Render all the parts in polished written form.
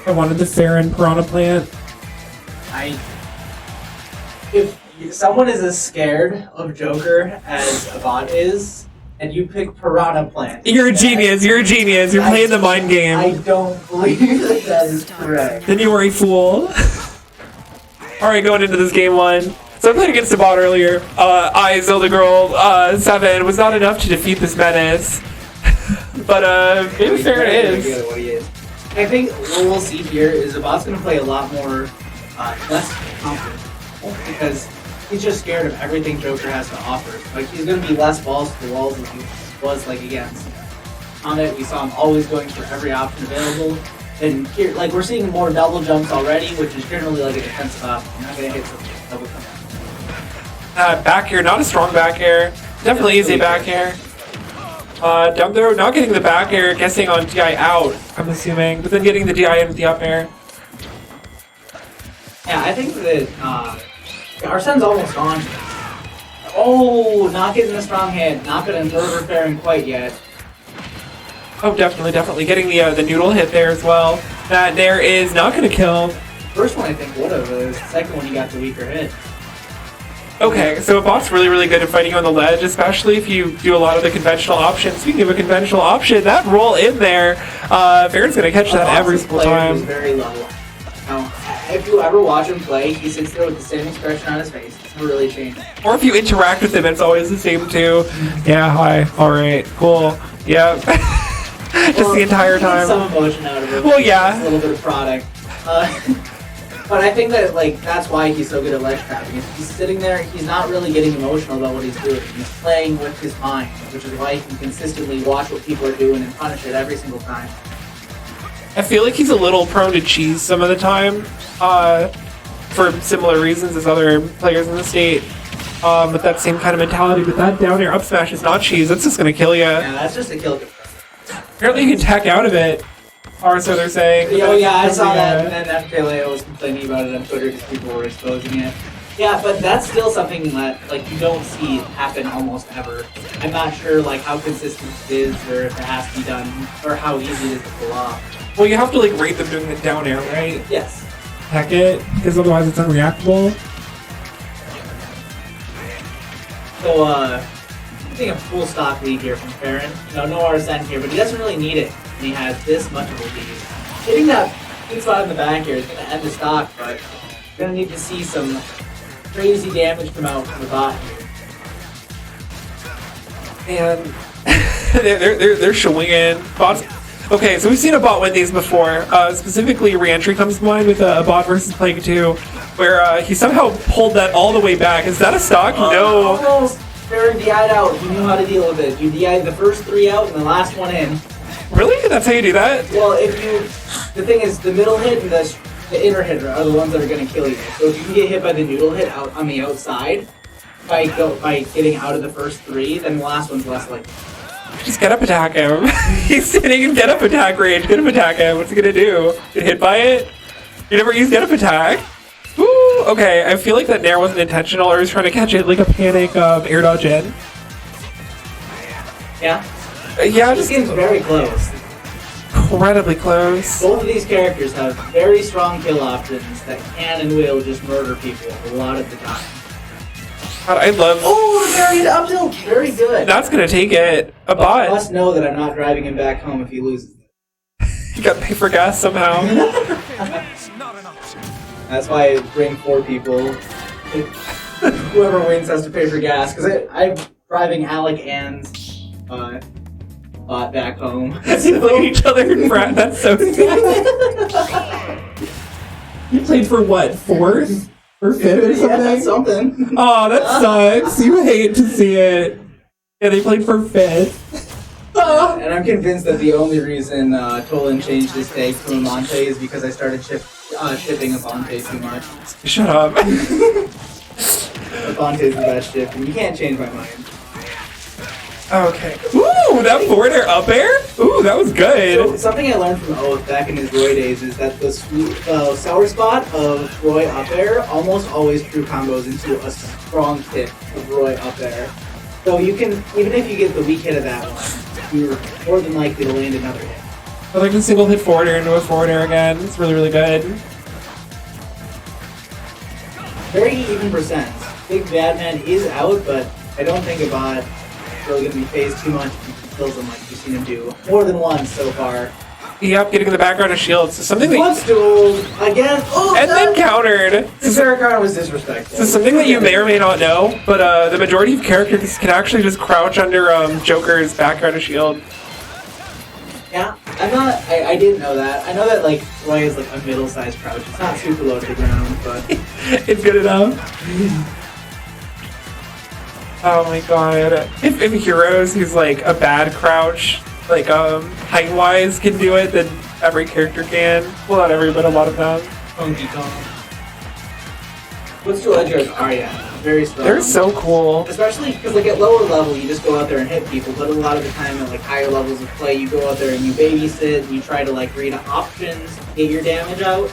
I wanted the Farron Piranha Plant. If someone is as scared of Joker as Abat is, and you pick Piranha Plant. You're a genius. You're a genius. You're playing the mind game. I don't believe that is correct. Then you were a fool. Alright, going into this game 1. So I played against Abat earlier. I, Zelda Girl 7, was not enough to defeat this menace. But maybe Farron is. I think what we'll see here is Abat's going to play a lot more less confident. Because he's just scared of everything Joker has to offer. Like, he's going to be less balls to the walls than he was, like, against Abat. We saw him always going for every option available. And here, like, we're seeing more double jumps already, which is generally like a defensive option. You're not going to hit some double jump. Back air, not a strong back air. Definitely is a back air. Down throw, not getting the back air, guessing on DI out, I'm assuming. But then getting the DI in with the up air. Yeah, I think that Arsene's almost on. Oh, not getting the strong hit. Not going to murder Farron quite yet. Oh, definitely. Getting the noodle hit there as well. That there is not going to kill. First one I think would have. The second one he got the weaker hit. Okay, so Abat's really good at fighting on the ledge, especially if you do a lot of the conventional options. Speaking of a conventional option, that roll in there, Farron's going to catch that every single time. Is very low. Now, if you ever watch him play, he sits there with the same expression on his face. It's never really changed. Or if you interact with him, it's always the same too. Yeah, hi, alright, cool, yeah. Just the entire time. Some emotion out of it. Well, yeah. A little bit of product. But I think that, like, that's why he's so good at ledge trapping. If he's sitting there, he's not really getting emotional about what he's doing. He's playing with his mind, which is why he can consistently watch what people are doing and punish it every single time. I feel like he's a little prone to cheese some of the time, for similar reasons as other players in the state. With that same kind of mentality, but that down air up smash is not cheese, that's just gonna kill you. Yeah, that's just a kill. Apparently you can tech out of it, or so they're saying. Oh yeah, I saw that, and then FKLA was complaining about it on Twitter because people were exposing it. Yeah, but that's still something that, like, you don't see happen almost ever. I'm not sure, like, how consistent it is, or if it has to be done, or how easy it is to pull off. Well, you have to, like, rate them doing the down air, right? Yes. Heck it, because otherwise it's unreactable. So, I think a full stock lead here from Farron. No Arsene here, but he doesn't really need it when he has this much of a lead. Hitting that good spot in the back here is going to end the stock, but you're going to need to see some crazy damage come out from the bot here. And they're showing in. Bots. Okay, so we've seen a bot win these before. Specifically, Reentry comes to mind with a bot versus Plague 2, where he somehow pulled that all the way back. Is that a stock? No. Almost. Farron DI'd out. He knew how to deal with it. You DI'd the first 3 out and the last one in. Really? That's how you do that? Well, the thing is, the middle hit and the inner hit are the ones that are going to kill you. So if you can get hit by the noodle hit out on the outside, by getting out of the first 3, then the last one's less likely. Just get up attack him. He's sitting in get up attack range. Get up attack him. What's he gonna do? Get hit by it? You never use get up attack? Ooh, okay. I feel like that nair wasn't intentional, or he's trying to catch it like a panic air dodge in. Yeah? Yeah, This game's very close. Incredibly close. Both of these characters have very strong kill options that can and will just murder people a lot of the time. God, I love. Oh, the varied up tilt! Very good. That's gonna take it. A bot. I must know that I'm not driving him back home if he loses. You got to pay for gas somehow. That's why I bring 4 people. Whoever wins has to pay for gas, because I'm driving Alec and Bot back home. Look at each other in front. That's so sad. You played for what? 4th? Or 5th or something? Yeah, that's something. Oh, that sucks. You hate to see it. Yeah, they played for 5th. And I'm convinced that the only reason Tolan changed his take from Amante is because I started shipping Amante too much. Shut up. Amante's the best ship, and you can't change my mind. Okay. Ooh, that forward air up air? Ooh, that was good. So, something I learned from Oath back in his Roy days is that the sour spot of Roy up air almost always true combos into a strong hit of Roy up air. So you can, even if you get the weak hit of that one, you're more than likely to land another hit. I like the single hit forward air into a forward air again. It's really, really good. Very even percent. Big Bad Man is out, but I don't think Abat is really going to be phased too much if he kills him like you've seen him do more than once so far. Yep, getting in the background of shields. So something that Footstool again. Oh, and then countered. The Farron was disrespectful. So something that you may or may not know, but the majority of characters can actually just crouch under Joker's background of shield. Yeah, I didn't know that. I know that like Roy is like a middle-sized crouch. It's not super low to the ground, but it's good enough. Oh my god! If heroes who's like a bad crouch, like height-wise, can do it, then every character can. Well, not every, but a lot of them. Funky Kong. Footstool edgers are very strong. They're so cool. Especially because like at lower level you just go out there and hit people, but a lot of the time at like higher levels of play you go out there and you babysit and you try to like read options, get your damage out.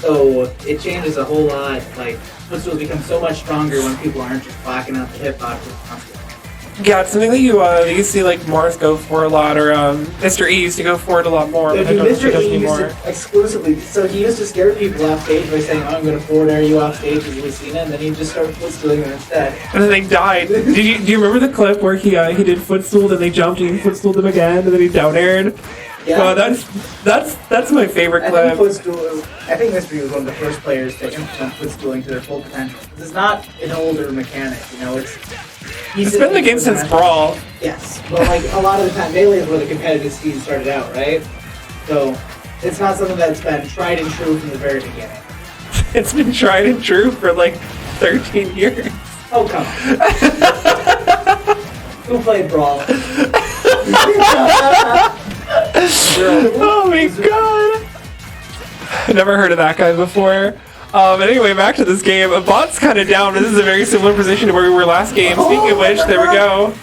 So it changes a whole lot. Like Footstools become so much stronger when people aren't just blocking out the hitboxes constantly. Yeah, it's something that you see like Mars go for a lot, or Mr. E used to go for it a lot more. So But I don't think he Mr. does E used anymore. to exclusively, so he used to scare people off stage by saying, "Oh, I'm going to forward air you off stage as Lucina," and then he'd just start footstooling them instead. And then they died. Do you remember the clip where he did footstool, then they jumped and he footstooled them again, and then he down aired? Yeah. That's my favorite clip. I think Mr. E was one of the first players to implement footstooling to their full potential. It's not an older mechanic, It's been in the game since Brawl. Yes, but like a lot of the time, Melee is where the competitive scene started out, right? So it's not something that's been tried and true from the very beginning. It's been tried and true for like 13 years. Oh, come on. Who played Brawl? Oh my god! I never heard of that guy before. Anyway, back to this game. Abat's kind of down, but this is a very similar position to where we were last game. Speaking of which, there we go.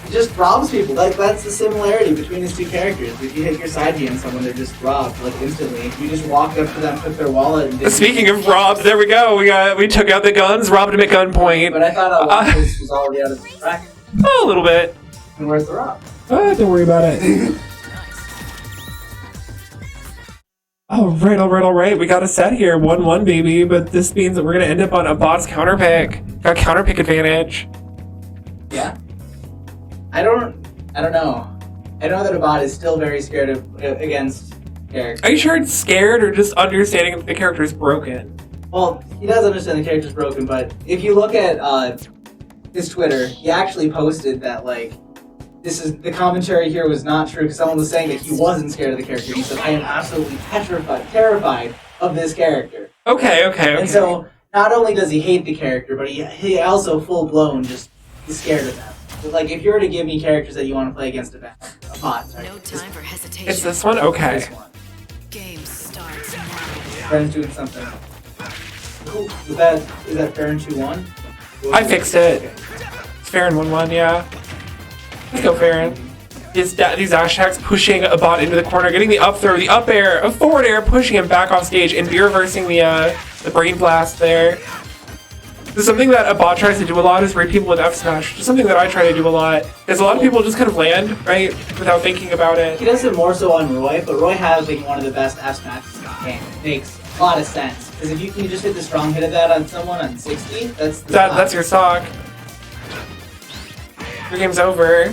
He just robs people. That's the similarity between these two characters. If you hit your side B on someone, they're just robbed like instantly. You just walk up to them, took their wallet, and Speaking of robbed, there we go. We took out the guns, robbed him at gunpoint. But I thought Waffles was already out of the bracket. Oh, a little bit. And where's the rob? Don't worry about it. All right. We got a set here, 1-1, baby. But this means that we're gonna end up on Abat's counter pick. Got counter pick advantage. Yeah. I don't know. I know that Abat is still very scared against characters. Are you sure it's scared or just understanding that the character is broken? Well, he does understand the character's broken, but if you look at his Twitter, he actually posted that like the commentary here was not true because someone was saying that he wasn't scared of the character. He said, "I am absolutely terrified of this character." Okay. And so not only does he hate the character, but he also full blown just is scared of them. So, like if you were to give me characters that you want to play against a bot, sorry, No time for hesitation. It's this one? Okay. this one. Game starts now. Farron's doing something. Cool. Is that Farron 2-1? I fixed it. It's Farron 1-1, yeah. Let's go, Farron. These dash attacks pushing Abat into the corner, getting the up throw, the up air, a forward air, pushing him back off stage, and reversing the brain blast there. This is something that Abat tries to do a lot, is raid people with F smash, which is something that I try to do a lot. Because a lot of people just kind of land, right, without thinking about it. He does it more so on Roy, but Roy has like one of the best F smashes in the game. It makes a lot of sense. Because if you can just hit the strong hit of that on someone on 60, That's your stock. Your game's over.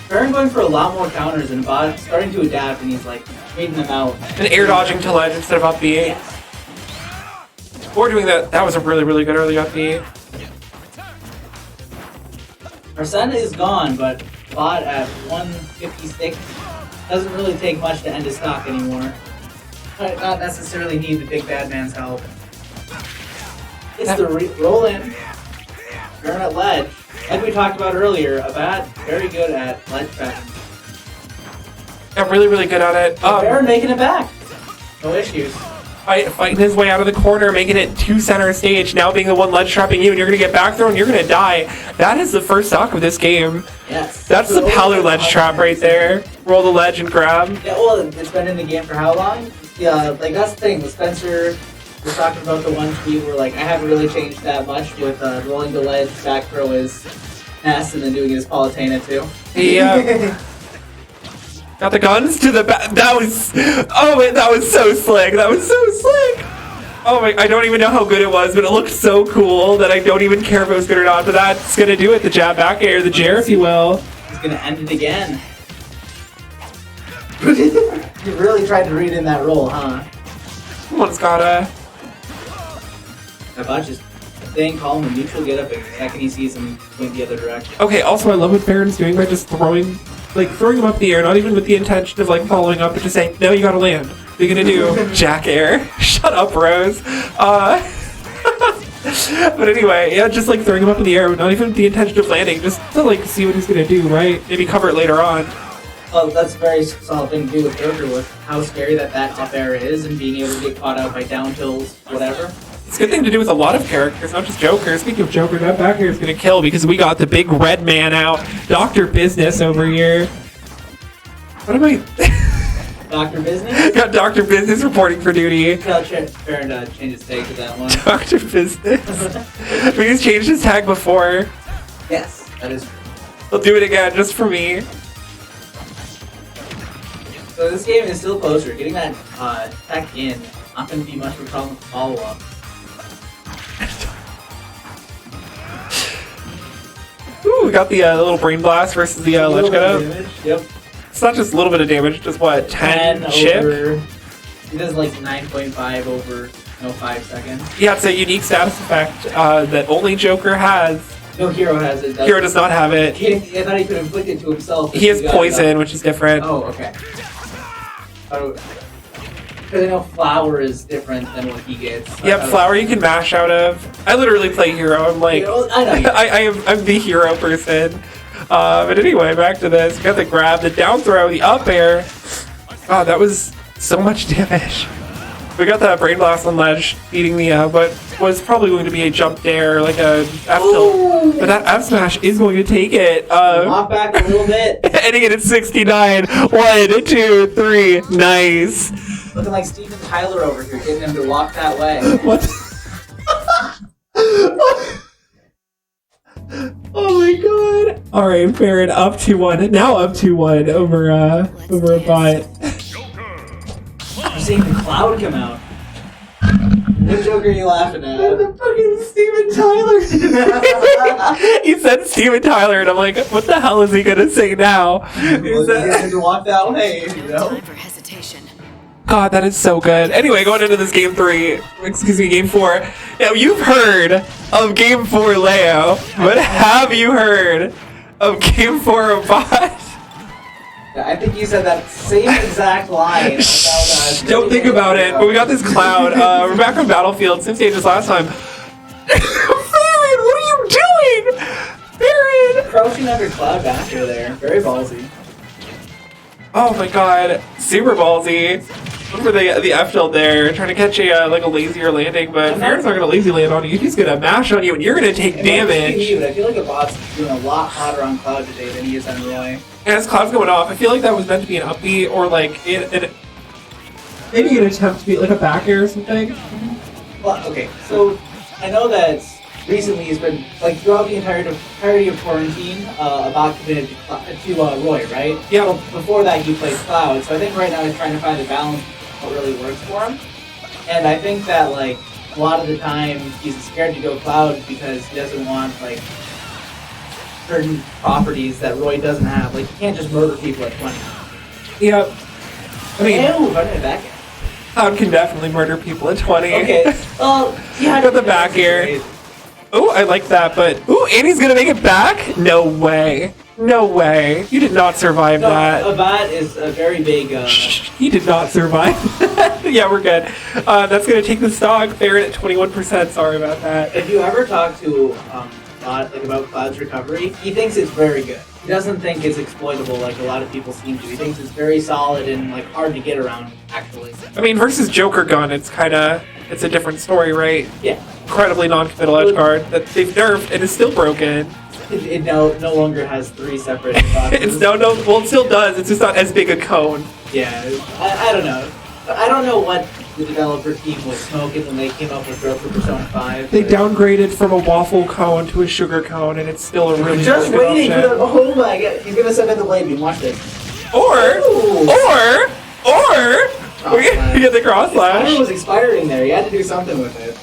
Farron going for a lot more counters and Abat starting to adapt and he's like trading them out. And air dodging to ledge instead of up B. Yes. Or doing that. That was a really, really good early up B. Arsena is gone, but Abat at 156 doesn't really take much to end his stock anymore. Might not necessarily need the big bad man's help. It's the roll in. Farron at ledge. Like we talked about earlier, Abat very good at ledge trapping. Yeah, really, really good at it. Farron making it back. No issues. Fighting his way out of the corner, making it to center stage, now being the one ledge trapping you, and you're gonna get back thrown, you're gonna die. That is the first stock of this game. Yes. That's the Palu ledge trap right there. Roll the ledge and grab. Yeah, well, it's been in the game for how long? Yeah, like that's the thing. With Spencer was talking about the one tweet where like I haven't really changed that much with rolling the ledge, back throw his Ness, and then doing his Palutena too. Yeah. Got the guns to the back. That was, oh man, that was so slick. That was so slick. Oh my, I don't even know how good it was, but it looked so cool that I don't even care if it was good or not. But that's gonna do it. The jab back air, the Jer, if you will. He's gonna end it again. You really tried to read in that roll, huh? Someone's gotta. Abat just staying calm and neutral get up the second he sees him going the other direction. Okay, also I love what Farron's doing by just throwing him up in the air, not even with the intention of like following up, but just saying, no, you gotta land. What are you gonna do? Jack air. Shut up, Rose. But anyway, yeah, just like throwing him up in the air, not even with the intention of landing, just to like see what he's gonna do, right? Maybe cover it later on. Well, that's a very solid thing to do with Joker, with how scary that up air is and being able to get caught out by down tills, whatever. It's a good thing to do with a lot of characters, not just Joker. Speaking of Joker, that back here is gonna kill because we got the big red man out. Dr. Business over here. What am I? Dr. Business? Got Dr. Business reporting for duty. Tell Farron to change his tag to that one. Dr. Business. We just changed his tag before. Yes, that is true. He'll do it again just for me. So this game is still closer. Getting that tech in, not going to be much of a problem with follow-up. Ooh, we got the little brain blast versus the ledge cut up. Yep. It's not just a little bit of damage, just what, 10 chip? Over, he does like 9.5 over 5 seconds. Yeah, it's a unique status effect that only Joker has. No hero has it. Hero does not have it. I thought he could inflict it to himself. He has poison, which is different. Oh, okay. Because I know Flower is different than what he gets. Yep, Flower you can mash out of. I literally play hero. I'm like, I know you. I'm the hero person. But anyway, back to this. We got the grab, the down throw, the up air. God, that was so much damage. We got that brain blast on ledge, beating the what was probably going to be a jump dare, like a F tilt. But that F smash is going to take it. Walk back a little bit. Ending it at 69. 1, 2, 3. Nice. Looking like Steven Tyler over here, getting him to walk that way. What? Oh my god. Alright, Farron up 2-1. Now up 2-1 over Abat. I'm seeing the cloud come out. What joke are you laughing at? The fucking Steven Tyler. He said Steven Tyler, and I'm like, what the hell is he gonna say now? He's getting him to walk that way, you know? Time for hesitation. God, that is so good. Anyway, going into this game 4. Now, you've heard of game 4 Leo, but have you heard of game 4 Abat? Yeah, I think you said that same exact line. About, Don't think about it, but we got this cloud. We're back on Battlefield, same stage as last time. Farron, what are you doing? Farron! Crouching under cloud back there. Very ballsy. Oh my god, super ballsy. Look for the F tilt there, trying to catch a like a lazier landing, but Farron's not gonna lazy land on you. He's gonna mash on you, and you're gonna take damage. I feel like Abat's doing a lot hotter on Cloud today than he is on Roy. And as Cloud's going off, I feel like that was meant to be an upbeat or like maybe an attempt to be like a back air or something. Well, okay, so I know that recently he's been, like, throughout the entirety of quarantine, Abat committed to Roy, right? Yeah. So before that, he played Cloud, so I think right now he's trying to find a balance of what really works for him. And I think that, like, a lot of the time he's scared to go Cloud because he doesn't want, like, certain properties that Roy doesn't have. Like, he can't just murder people at 20. Yep. I mean, running it back. Cloud can definitely murder people at 20. Okay, well, yeah. Got the back air. Oh, I like that, but ooh, and he's gonna make it back? No way. No way. You did not survive that. Abat is a very big. He did not survive. Yeah, we're good. That's gonna take the stock. Farron at 21%. Sorry about that. If you ever talk to about Cloud's recovery, he thinks it's very good. He doesn't think it's exploitable like a lot of people seem to. He thinks it's very solid and like hard to get around. Actually. I mean, versus Joker Gun, it's a different story, right? Yeah. Incredibly non-committal edge guard that they've nerfed and is still broken. It no longer has 3 separate boxes. It's well, it still does. It's just not as big a cone. Yeah, I don't know. I don't know what the developer team was smoking when they came up with Growth for Persona 5. They downgraded from a waffle cone to a sugar cone, and it's still a really just good waiting for option. the. Oh my god, he's gonna send in the blade beam. Watch this. We get the cross Farron slash. was expiring there. He had to do something with it.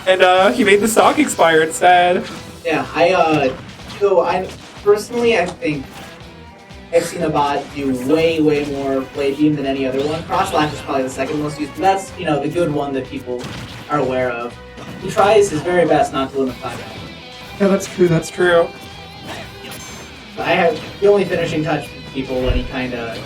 And he made the stock expire instead. Yeah, so I personally, I think I've seen Abat do way more blade beam than any other one. Cross slash is probably the second most used, but that's, the good one that people are aware of. He tries his very best not to limit time. Yeah, that's true. I have the only finishing touch for people when he kind of...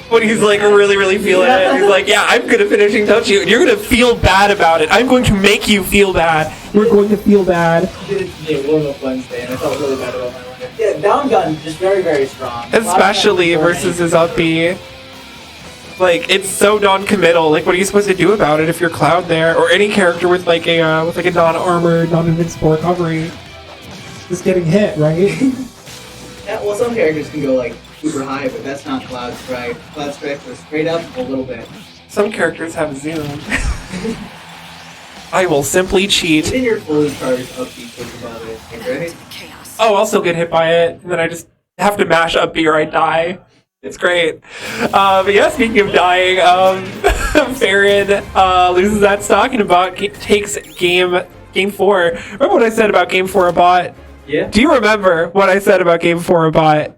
When he's like really feeling it. He's like, yeah, I'm gonna finishing touch you. You're gonna feel bad about it. I'm going to make you feel bad. You're going to feel bad. I did it today, warm-up Wednesday, and I felt really bad about my life. Yeah, down gun, just very strong. Especially versus his up B. Like, it's so non-committal. Like, what are you supposed to do about it if you're Cloud there? Or any character with like a non-armored, non-invincible recovery. Just getting hit, right? Yeah, well, some characters can go like super high, but that's not Cloud Strike. Cloud Strike goes straight up a little bit. Some characters have zoom. I will simply cheat. Even your fully charged upbeat goes above it, right? Chaos. Oh, I'll still get hit by it, and then I just have to mash up B or I die. It's great. But yeah, speaking of dying, Farron loses that stock and Abat takes game 4. Remember what I said about game 4 Abat? Yeah. Do you remember what I said about game 4 Abat?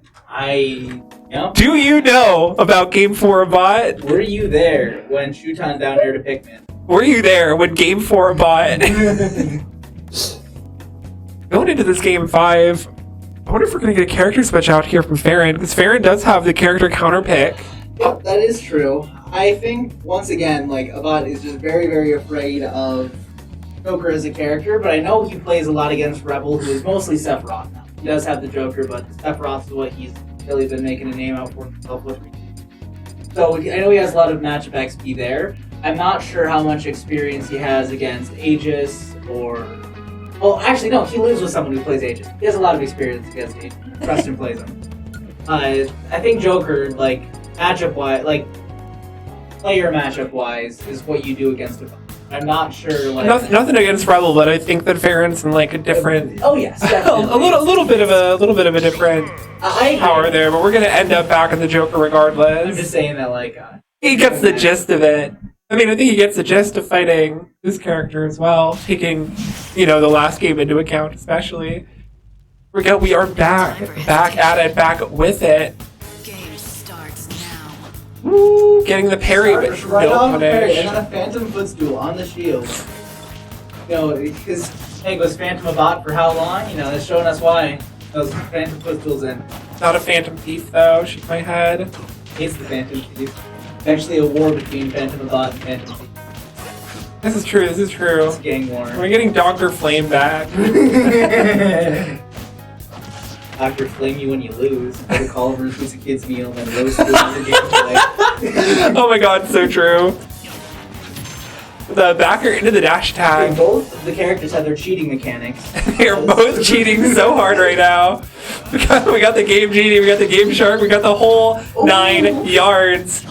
Yeah. Do you know about game 4 Abat? Were you there when Shutan down there to Pikmin? Were you there when game 4 Abat? Going into this game 5, I wonder if we're going to get a character switch out here from Farron, because Farron does have the character counter pick. Yep, that is true. I think, once again, like, Abat is just very afraid of Joker as a character, but I know he plays a lot against Rebel, who is mostly Sephiroth now. He does have the Joker, but Sephiroth is what he's really been making a name out for himself with. So I know he has a lot of matchup XP there. I'm not sure how much experience he has against Aegis or... Well, actually, no, he lives with someone who plays Aegis. He has a lot of experience against Aegis. Preston plays him. I think Joker, like, matchup-wise, like, player matchup-wise, is what you do against him. I'm not sure, like... Nothing against Rebel, but I think that Farron's in, like, a different... Oh, yes, definitely. a little bit of a different power there, but we're going to end up back in the Joker regardless. I'm just saying that, like... He gets the gist of it. I mean, I think he gets the gist of fighting this character as well, taking, the last game into account, especially. We are back at it, back with it. Game starts now. Woo, getting the parry, but right no on the parry, punish. and then a Phantom Footstool on the shield. Because it was Phantom Abat for how long? It's showing us why those Phantom Footstools in. Not a Phantom Thief, though, shake my head. It's the Phantom Thief. Actually, a war between Phantom Abat and Phantom Thief. This is true. It's a gang war. We're getting Dr. Flame back. Dr. Flame you when you lose. Go to Culver's, piece of kids' meal, and then roast you on the gameplay. Oh my god, so true. The backer into the dash tag. Both of the characters have their cheating mechanics. They're both cheating so hard right now. We got the Game Genie, we got the Game Shark, we got the whole 9 yards.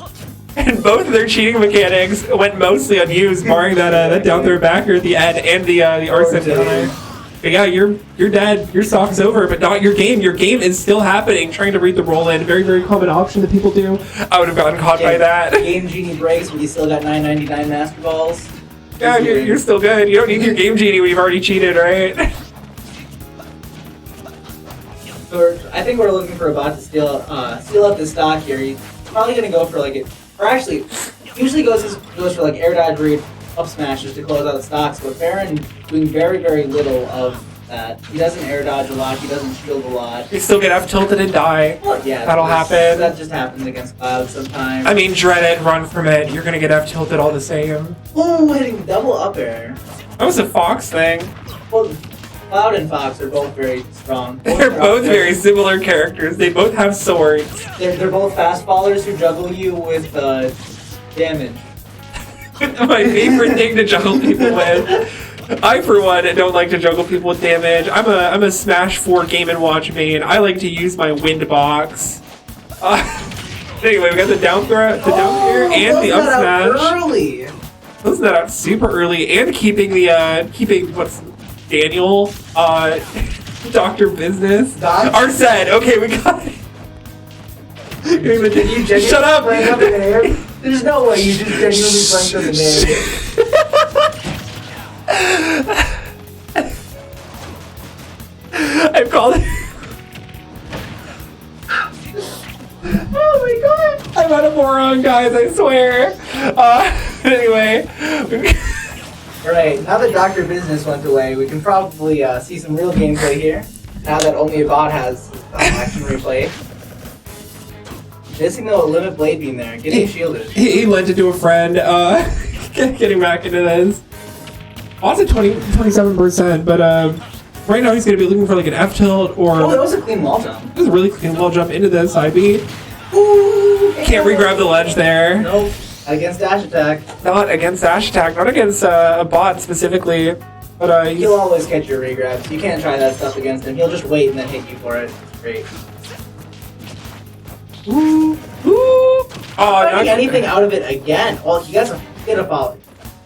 And both of their cheating mechanics went mostly unused, barring that down throw backer at the end and the arson time. But yeah, you're dead. Your stock's over, but not your game. Your game is still happening. Trying to read the roll in, very common option that people do. I would have gotten caught by that. Game Genie breaks, but you still got 9.99 Master Balls. Yeah, you're still good. You don't need your Game Genie when you've already cheated, right? So I think we're looking for Abat to steal up the stock here. He's probably gonna go for like it, or actually, usually goes for like air dodge read up smashes to close out stocks. But Farron doing very little of that. He doesn't air dodge a lot. He doesn't shield a lot. You still get F tilted and die. Well, yeah, That'll happen. That just happens against Cloud sometimes. I mean, dread it, run from it. You're gonna get F tilted all the same. Ooh, hitting double up air. That was a Fox thing. Well, Cloud and Fox are both very strong. They're both very similar characters. They both have swords. They're both fast fallers who juggle you with damage. My favorite thing to juggle people with. I, for one, don't like to juggle people with damage. I'm a Smash 4 Game & Watch main. I like to use my wind box. Anyway, we got the down throw, here, and the up smash. Early. Closing that out super early, and keeping what's Daniel, Dr. Business. Arced. Okay, we got it. Getting the- You genuinely Shut up! playing up in the air? There's no way you just genuinely playing up in the air. I've called it. Oh my god! I'm not a moron, guys, I swear. Anyway. Alright, now that Dr. Business went away, we can probably see some real gameplay here. Now that only Abat has action replay. Missing the limit blade beam there, getting shielded. He lent it to a friend, getting back into this. Also 27%, but right now he's going to be looking for like an F tilt or... Oh, that was a clean wall jump. That was a really clean wall jump into this side B. Ooh, Can't re-grab the ledge there. Nope. Against dash attack. Not against dash attack, not against a bot specifically. But He'll always catch your regrabs. You can't try that stuff against him. He'll just wait and then hit you for it. Great. Ooh, ooh. Oh, Not anything out of it again. Well, he gotta follow.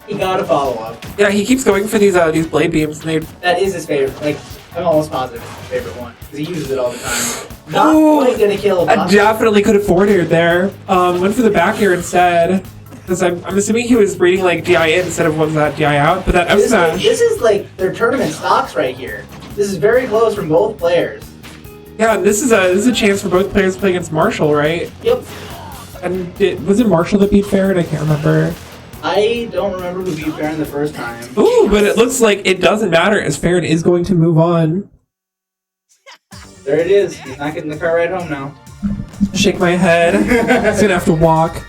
He gotta follow up. Yeah, he keeps going for these blade beams. And they... That is his favorite. Like, I'm almost positive it's his favorite one because he uses it all the time. Not Ooh, quite gonna kill a I bot. definitely could have forwarded there. Went for the back here instead. Because I'm assuming he was reading like DI in instead of one's that DI out. But that F smash. This is like their tournament stocks right here. This is very close from both players. Yeah, and this is a chance for both players to play against Marshall, right? Yep. And was it Marshall that beat Farron? I can't remember. I don't remember who beat Farron the first time. Ooh, but it looks like it doesn't matter as Farron is going to move on. There it is. He's not getting the car ride home now. Shake my head. He's gonna have to walk.